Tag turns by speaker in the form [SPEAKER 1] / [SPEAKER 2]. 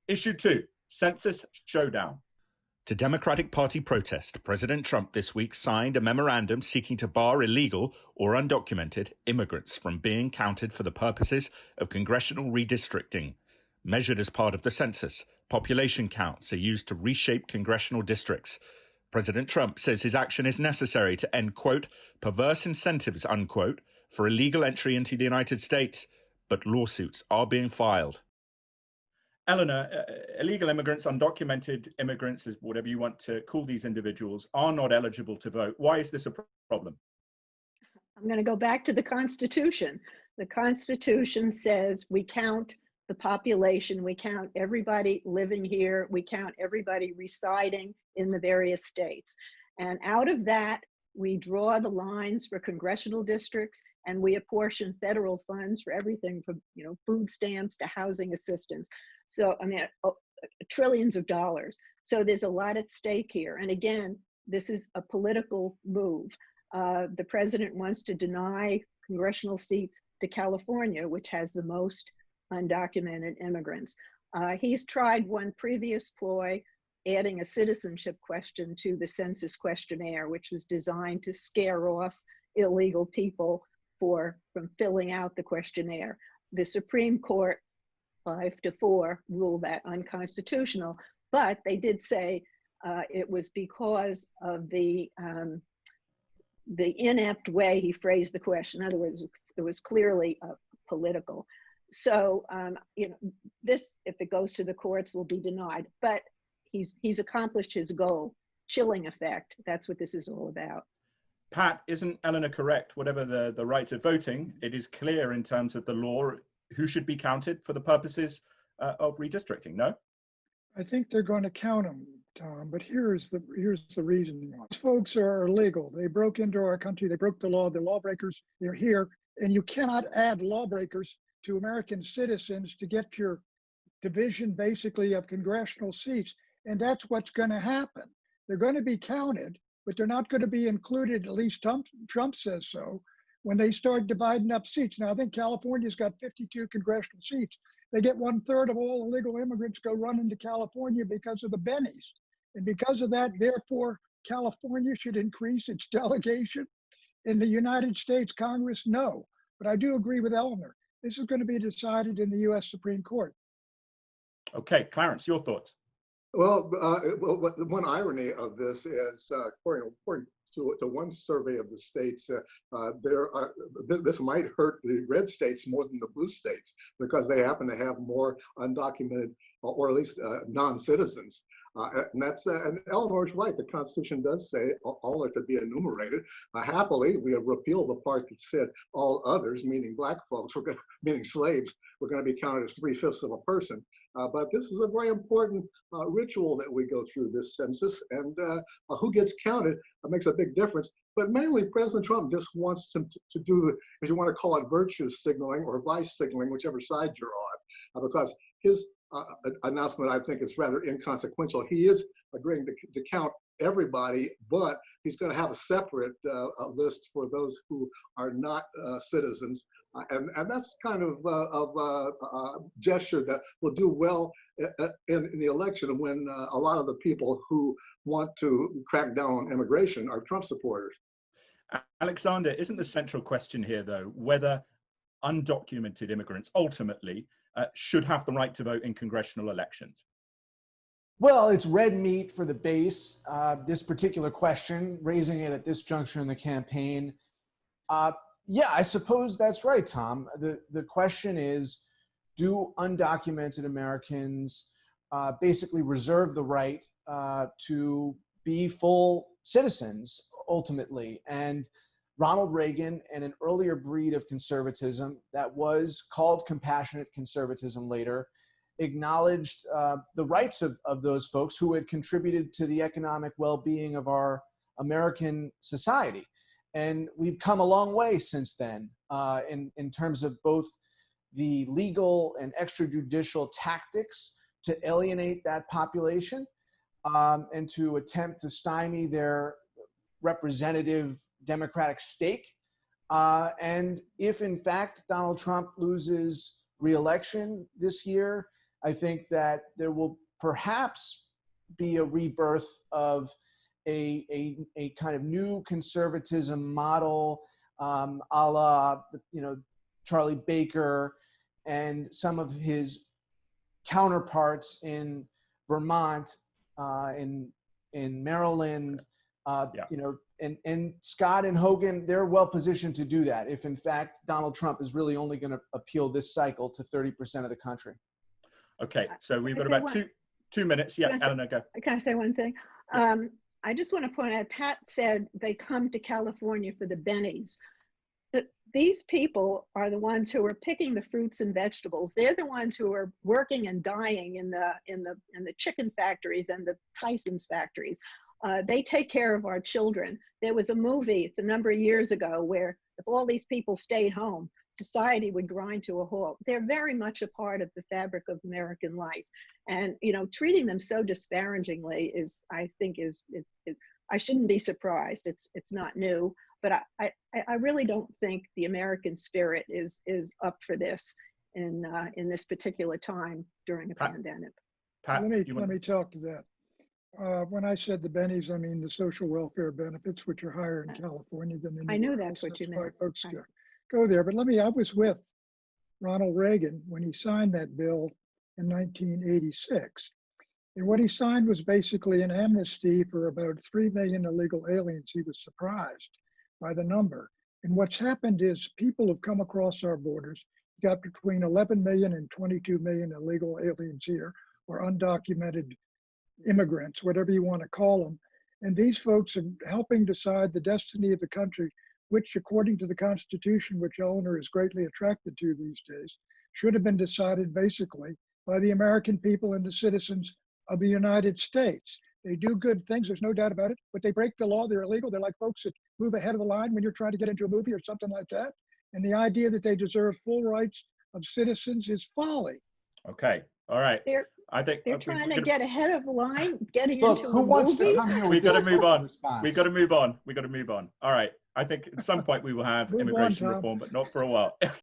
[SPEAKER 1] Issue 2, Census Showdown.
[SPEAKER 2] To Democratic Party protest, President Trump this week signed a memorandum seeking to bar illegal or undocumented immigrants from being counted for the purposes of congressional redistricting. Measured as part of the census, population counts are used to reshape congressional districts. President Trump says his action is necessary to end, quote, perverse incentives, unquote, for illegal entry into the United States, but lawsuits are being filed.
[SPEAKER 1] Eleanor, illegal immigrants, undocumented immigrants, is whatever you want to call these individuals, are not eligible to vote. Why is this a problem?
[SPEAKER 3] I'm going to go back to the Constitution. The Constitution says we count the population, we count everybody living here, we count everybody residing in the various states. And out of that, we draw the lines for congressional districts, and we apportion federal funds for everything from, food stamps to housing assistance. So, trillions of dollars. So there's a lot at stake here. And again, this is a political move. The president wants to deny congressional seats to California, which has the most undocumented immigrants. He's tried one previous ploy, adding a citizenship question to the census questionnaire, which was designed to scare off illegal people from filling out the questionnaire. The Supreme Court, 5-4, ruled that unconstitutional, but they did say it was because of the inept way he phrased the question. In other words, it was clearly political. So, this, if it goes to the courts, will be denied. But he's accomplished his goal. Chilling effect. That's what this is all about.
[SPEAKER 1] Pat, isn't Eleanor correct? Whatever the rights of voting, it is clear in terms of the law who should be counted for the purposes of redistricting, no?
[SPEAKER 4] I think they're going to count them, Tom, but here's the reason. These folks are illegal. They broke into our country. They broke the law. They're lawbreakers. They're here. And you cannot add lawbreakers to American citizens to get your division, basically, of congressional seats. And that's what's going to happen. They're going to be counted, but they're not going to be included, at least Trump says so, when they start dividing up seats. Now, I think California's got 52 congressional seats. They get 1/3 of all illegal immigrants go running to California because of the bennies. And because of that, therefore, California should increase its delegation. In the United States Congress, no. But I do agree with Eleanor. This is going to be decided in the U.S. Supreme Court.
[SPEAKER 1] Okay, Clarence, your thoughts?
[SPEAKER 5] Well, the one irony of this is, according to one survey of the states, this might hurt the red states more than the blue states because they happen to have more undocumented, or at least non-citizens. And Eleanor's right. The Constitution does say all are to be enumerated. Happily, we have repealed the part that said all others, meaning black folks, meaning slaves, were going to be counted as 3/5 of a person. But this is a very important ritual that we go through this census, and who gets counted makes a big difference. But mainly, President Trump just wants to do, if you want to call it virtue signaling or vice signaling, whichever side you're on, because his announcement, I think, is rather inconsequential. He is agreeing to count everybody, but he's going to have a separate list for those who are not citizens. And that's kind of a gesture that will do well in the election when a lot of the people who want to crack down on immigration are Trump supporters.
[SPEAKER 1] Alexander, isn't the central question here, though, whether undocumented immigrants ultimately should have the right to vote in congressional elections?
[SPEAKER 6] Well, it's red meat for the base. This particular question, raising it at this juncture in the campaign, yeah, I suppose that's right, Tom. The question is, do undocumented Americans basically reserve the right to be full citizens ultimately? And Ronald Reagan and an earlier breed of conservatism that was called compassionate conservatism later acknowledged the rights of those folks who had contributed to the economic well-being of our American society. And we've come a long way since then in terms of both the legal and extrajudicial tactics to alienate that population and to attempt to stymie their representative democratic stake. And if in fact Donald Trump loses re-election this year, I think that there will perhaps be a rebirth of a kind of new conservatism model, a la, Charlie Baker and some of his counterparts in Vermont, in Maryland, and Scott and Hogan, they're well positioned to do that if in fact Donald Trump is really only going to appeal this cycle to 30% of the country.
[SPEAKER 1] Okay, so we've got about two minutes. Yeah, Eleanor, go.
[SPEAKER 3] Can I say one thing? I just want to point out, Pat said they come to California for the bennies. But these people are the ones who are picking the fruits and vegetables. They're the ones who are working and dying in the chicken factories and the Tyson's factories. They take care of our children. There was a movie, it's a number of years ago, where if all these people stayed home, society would grind to a halt. They're very much a part of the fabric of American life. And, treating them so disparagingly is, I think, I shouldn't be surprised. It's not new, but I really don't think the American spirit is up for this in this particular time during a pandemic.
[SPEAKER 1] Pat,
[SPEAKER 4] let me talk to that. When I said the bennies, I mean the social welfare benefits, which are higher in California than in.
[SPEAKER 3] I knew that's what you meant.
[SPEAKER 4] Folks go there, but I was with Ronald Reagan when he signed that bill in 1986. And what he signed was basically an amnesty for about 3 million illegal aliens. He was surprised by the number. And what's happened is people have come across our borders. You got between 11 million and 22 million illegal aliens here, or undocumented immigrants, whatever you want to call them. And these folks are helping decide the destiny of the country, which, according to the Constitution, which Eleanor is greatly attracted to these days, should have been decided basically by the American people and the citizens of the United States. They do good things, there's no doubt about it, but they break the law, they're illegal. They're like folks that move ahead of the line when you're trying to get into a movie or something like that. And the idea that they deserve full rights of citizens is folly.
[SPEAKER 1] Okay, all right. I think
[SPEAKER 3] they're trying to get ahead of the line, getting
[SPEAKER 6] Look,
[SPEAKER 3] into
[SPEAKER 6] who
[SPEAKER 3] a
[SPEAKER 6] wants
[SPEAKER 3] movie.
[SPEAKER 6] to come here?
[SPEAKER 1] We've got to move on.
[SPEAKER 6] Response.
[SPEAKER 1] We've got to move on. We've got to move on. All right. I think at some point we will have immigration reform, but not for a while.